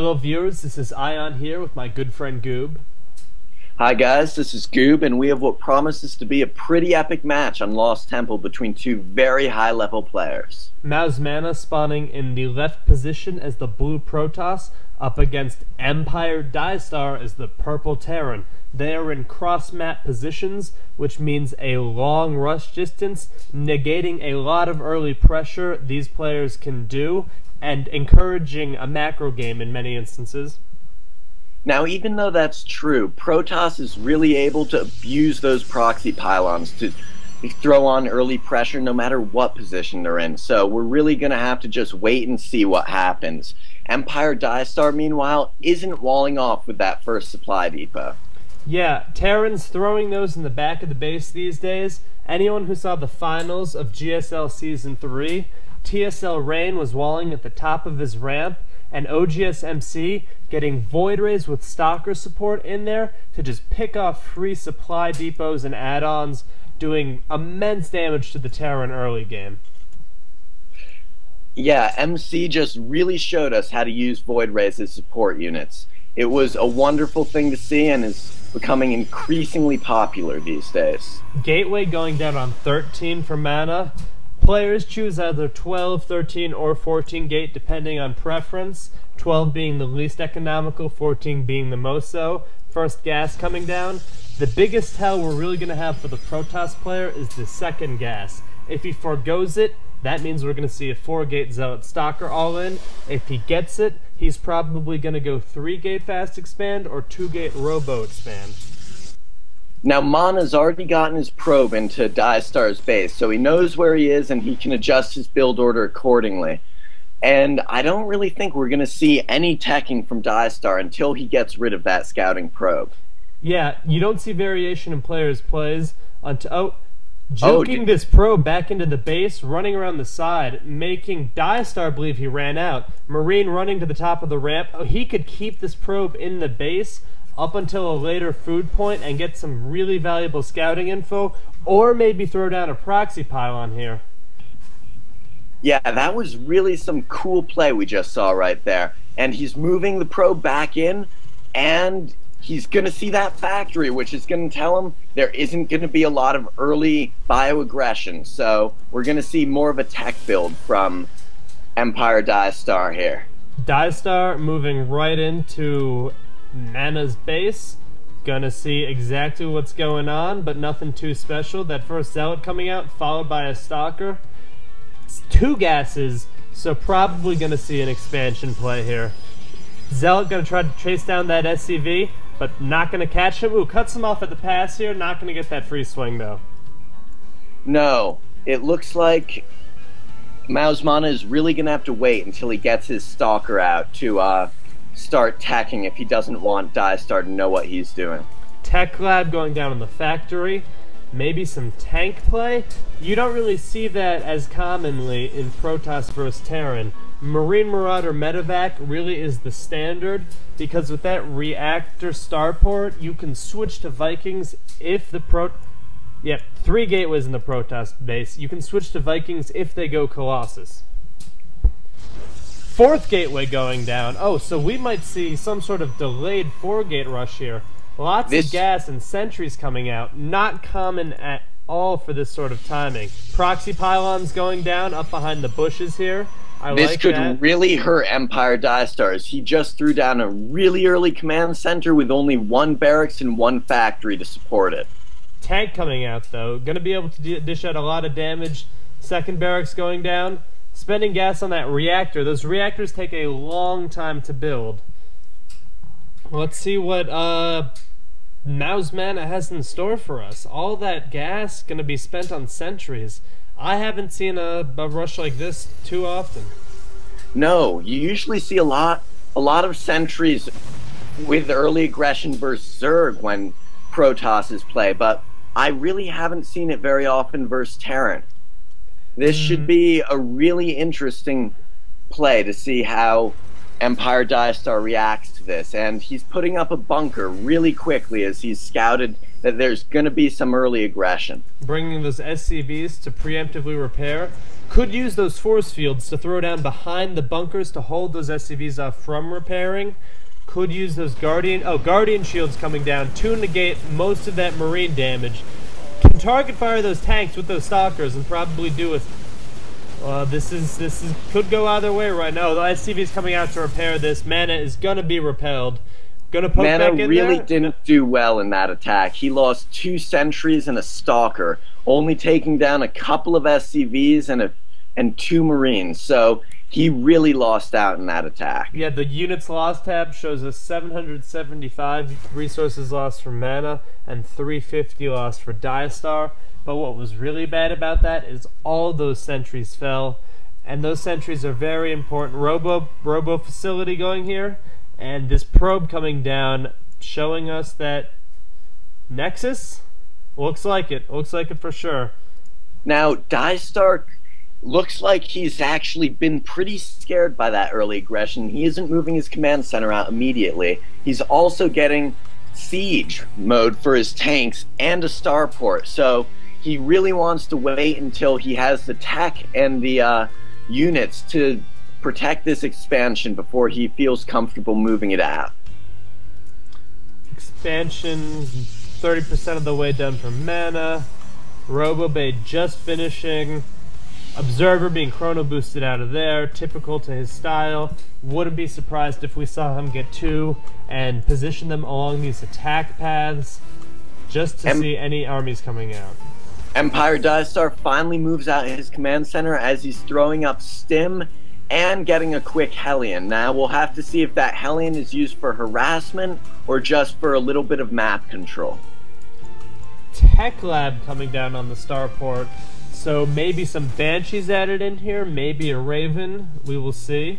Hello viewers, this is Ion here with my good friend Goob. Hi guys, this is Goob, and we have what promises to be a pretty epic match on Lost Temple between two very high-level players. mouzMaNa spawning in the left position as the blue Protoss, up against EmpirDieStar as the purple Terran. They are in cross-map positions, which means a long rush distance, negating a lot of early pressure these players can do, and encouraging a macro game in many instances. Now, even though that's true, Protoss is really able to abuse those proxy pylons to throw on early pressure no matter what position they're in. So we're really going to have to just wait and see what happens. EmpirDieStar, meanwhile, isn't walling off with that first supply depot. Yeah, Terran's throwing those in the back of the base these days. Anyone who saw the finals of GSL Season 3, TSL Rain was walling at the top of his ramp, and OGS MC getting Void Rays with Stalker support in there to just pick off free supply depots and add-ons, doing immense damage to the Terran early game. Yeah, MC just really showed us how to use Void Rays as support units. It was a wonderful thing to see and is becoming increasingly popular these days. Gateway going down on 13 for mana. Players choose either 12, 13, or 14 gate depending on preference, 12 being the least economical, 14 being the most so. First gas coming down. The biggest tell we're really going to have for the Protoss player is the second gas. If he forgoes it, that means we're going to see a 4-gate Zealot Stalker all in. If he gets it, he's probably going to go 3-gate Fast Expand or 2-gate Robo Expand. Now, Mana's already gotten his probe into Diestar's base, so he knows where he is and he can adjust his build order accordingly. And I don't really think we're going to see any teching from Diestar until he gets rid of that scouting probe. Yeah, you don't see variation in players' plays until... juking this probe back into the base, running around the side, making Diestar believe he ran out. Marine running to the top of the ramp. Oh, he could keep this probe in the base up until a later food point and get some really valuable scouting info, or maybe throw down a proxy pylon here. Yeah, that was really some cool play we just saw right there. And he's moving the probe back in, and he's going to see that factory, which is going to tell him there isn't going to be a lot of early bioaggression. So we're going to see more of a tech build from EmpirDieStar here. Diestar moving right into Mana's base. Gonna see exactly what's going on, but nothing too special. That first Zealot coming out, followed by a Stalker. It's 2 gases, so probably gonna see an expansion play here. Zealot gonna try to chase down that SCV, but not gonna catch him. Ooh, cuts him off at the pass here. Not gonna get that free swing though. No, it looks like mouzMaNa is really gonna have to wait until he gets his Stalker out to start teching if he doesn't want Diestar to know what he's doing. Tech Lab going down in the factory. Maybe some tank play. You don't really see that as commonly in Protoss vs. Terran. Marine Marauder Medevac really is the standard, because with that reactor starport, you can switch to Vikings if the Yep, 3 gateways in the Protoss base. You can switch to Vikings if they go Colossus. 4th gateway going down. Oh, so we might see some sort of delayed 4-gate rush here. Lots of gas and sentries coming out. Not common at all for this sort of timing. Proxy pylons going down up behind the bushes here. This could really hurt EmpirDieStar, as he just threw down a really early command center with only 1 barracks and 1 factory to support it. Tank coming out though. Gonna be able to dish out a lot of damage. 2nd barracks going down. Spending gas on that reactor. Those reactors take a long time to build. Let's see what mouzMaNa has in store for us. All that gas going to be spent on sentries. I haven't seen a rush like this too often. No, you usually see a lot of sentries with early aggression versus Zerg when Protosses play, but I really haven't seen it very often versus Terran. This should be a really interesting play to see how EmpirDieStar reacts to this, and he's putting up a bunker really quickly as he's scouted that there's going to be some early aggression. Bringing those SCVs to preemptively repair. Could use those force fields to throw down behind the bunkers to hold those SCVs off from repairing. Could use those Guardian shields coming down to negate most of that Marine damage. Can target fire those tanks with those Stalkers and probably do it. This could go either way right now. The SCV's coming out to repair this. Mana is gonna be repelled. Gonna poke Mana back in really there? didn't do well in that attack. He lost 2 sentries and a Stalker, only taking down a couple of SCVs and 2 Marines. So he really lost out in that attack. Yeah, the units lost tab shows us 775 resources lost for Mana and 350 lost for EmpirDieStar. But what was really bad about that is all those sentries fell, and those sentries are very important. Robo facility going here, and this probe coming down showing us that Nexus looks like it for sure. Now, EmpirDieStar looks like he's actually been pretty scared by that early aggression. He isn't moving his command center out immediately. He's also getting siege mode for his tanks and a starport. So he really wants to wait until he has the tech and the units to protect this expansion before he feels comfortable moving it out. Expansion 30% of the way done for Mana. Robo Bay just finishing. Observer being chrono boosted out of there, typical to his style. Wouldn't be surprised if we saw him get 2 and position them along these attack paths just to see any armies coming out. EmpirDieStar finally moves out his command center as he's throwing up Stim and getting a quick Hellion. Now we'll have to see if that Hellion is used for harassment or just for a little bit of map control. Tech Lab coming down on the starport. So maybe some Banshees added in here, maybe a Raven, we will see.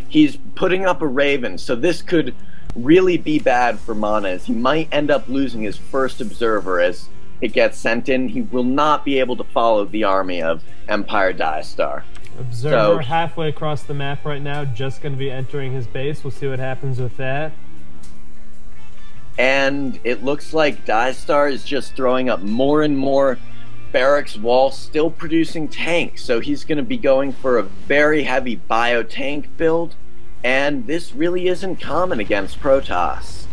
He's putting up a Raven, so this could really be bad for Mana, as he might end up losing his first Observer as it gets sent in. He will not be able to follow the army of EmpirDieStar. Observer halfway across the map right now, just going to be entering his base. We'll see what happens with that. And it looks like EmpirDieStar is just throwing up more and more barracks wall, still producing tanks, so he's going to be going for a very heavy bio-tank build, and this really isn't common against Protoss.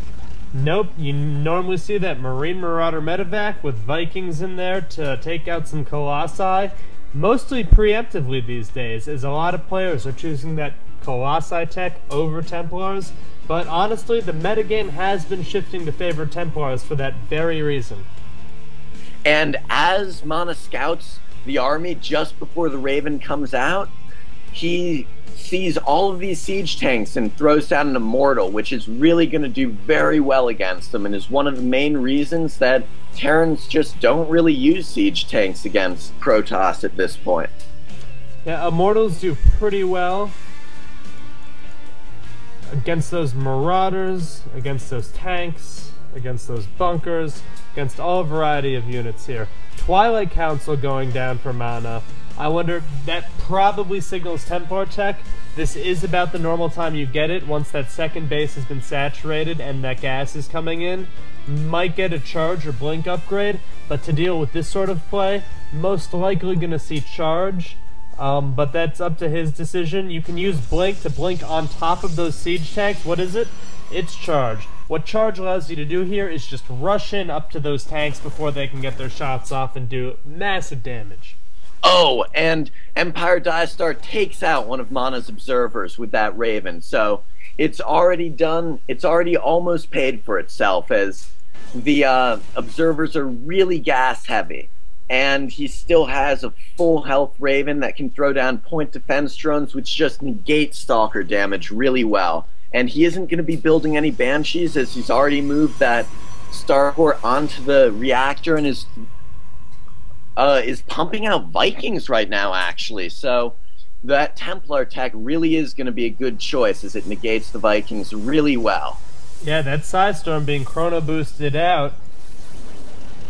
Nope, you normally see that Marine Marauder medevac with Vikings in there to take out some Colossi, mostly preemptively these days, as a lot of players are choosing that Colossi tech over Templars, but honestly, the metagame has been shifting to favor Templars for that very reason. And as Mana scouts the army just before the Raven comes out, he sees all of these siege tanks and throws down an Immortal, which is really going to do very well against them, and is one of the main reasons that Terrans just don't really use siege tanks against Protoss at this point. Yeah, Immortals do pretty well against those Marauders, against those tanks, against those bunkers, against all variety of units here. Twilight Council going down for Mana. I wonder, that probably signals Templar tech. This is about the normal time you get it once that second base has been saturated and that gas is coming in. Might get a charge or blink upgrade, but to deal with this sort of play, most likely going to see charge. But that's up to his decision. You can use blink to blink on top of those siege tanks. What is it? It's charge. What charge allows you to do here is just rush in up to those tanks before they can get their shots off and do massive damage. Oh, and EmpirDieStar takes out one of Mana's observers with that Raven, so it's already done. It's already almost paid for itself, as the observers are really gas heavy, and he still has a full health Raven that can throw down point defense drones, which just negate Stalker damage really well. And he isn't going to be building any Banshees, as he's already moved that starport onto the reactor and is pumping out Vikings right now, actually. So that Templar tech really is going to be a good choice, as it negates the Vikings really well. Yeah, that Sidestorm being chrono boosted out.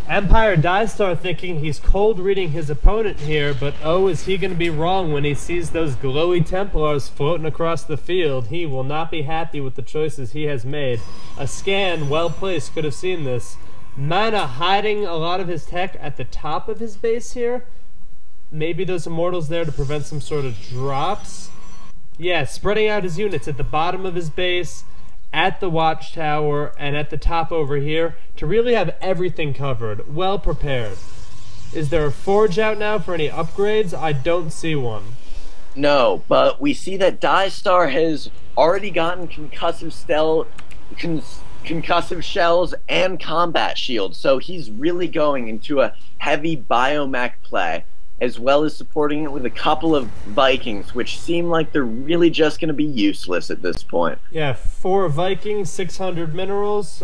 EmpirDieStar thinking he's cold reading his opponent here, but oh, is he going to be wrong when he sees those glowy Templars floating across the field? He will not be happy with the choices he has made. A scan, well placed, could have seen this. Mana hiding a lot of his tech at the top of his base here. maybe those Immortals there to prevent some sort of drops. Yeah, spreading out his units at the bottom of his base, at the watchtower, and at the top over here to really have everything covered, well prepared. Is there a forge out now for any upgrades? I don't see one. No, but we see that EmpirDieStar has already gotten concussive shells and combat shields, so he's really going into a heavy biomech play, as well as supporting it with a couple of Vikings, which seem like they're really just going to be useless at this point. Yeah, 4 Vikings, 600 minerals,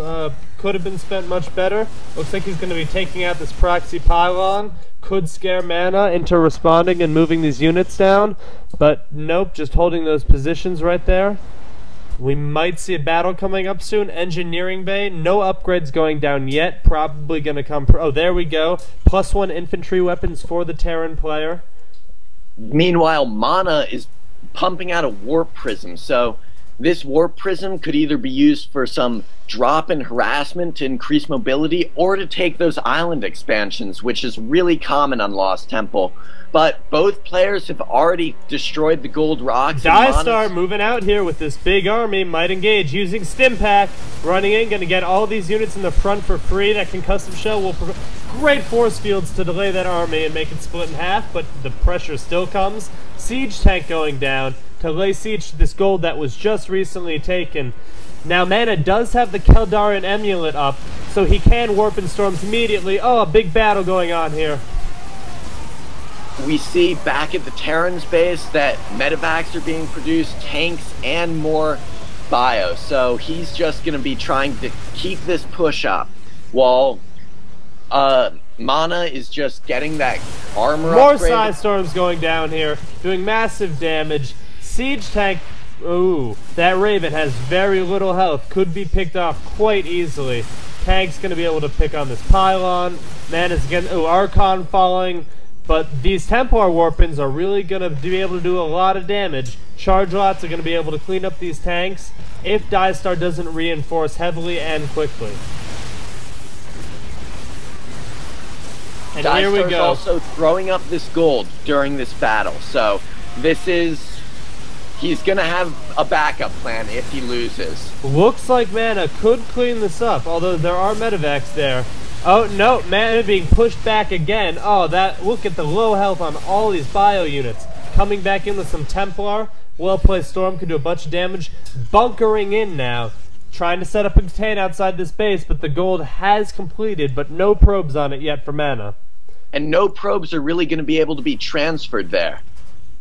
could have been spent much better. Looks like he's going to be taking out this proxy pylon. Could scare Mana into responding and moving these units down, but nope, just holding those positions right there. We might see a battle coming up soon. Engineering Bay, no upgrades going down yet. Probably going to come... Oh, there we go. +1 infantry weapons for the Terran player. Meanwhile, Mana is pumping out a Warp Prism, so this Warp Prism could either be used for some drop in harassment to increase mobility, or to take those island expansions, which is really common on Lost Temple. But both players have already destroyed the gold rocks. EmpirDieStar moving out here with this big army, might engage using Stimpak, running in, going to get all these units in the front for free. That concussive shell will provide great force fields to delay that army and make it split in half, but the pressure still comes. Siege tank going down to lay siege to this gold that was just recently taken. Now Mana does have the Keldarian Amulet up, so he can warp in storms immediately. Oh, a big battle going on here. We see back at the Terran's base that medevacs are being produced, tanks, and more bio. So he's just going to be trying to keep this push up, while Mana is just getting that armor More upgrade. Psi Storms going down here, doing massive damage. Siege tank, ooh, that Raven has very little health, could be picked off quite easily. Tank's going to be able to pick on this pylon. Mana's getting, ooh, Archon falling. But these Templar Warpins are really going to be able to do a lot of damage. Charge lots are going to be able to clean up these tanks if EmpirDieStar doesn't reinforce heavily and quickly. And here we go. Also throwing up this gold during this battle. So this is... he's going to have a backup plan if he loses. Looks like Mana could clean this up, although there are medevacs there. Oh, no, Mana being pushed back again. Oh, that, look at the low health on all these bio units. Coming back in with some Templar. Well-placed Storm can do a bunch of damage. Bunkering in now. Trying to set up a contain outside this base, but the gold has completed, but no probes on it yet for Mana. And no probes are really going to be able to be transferred there.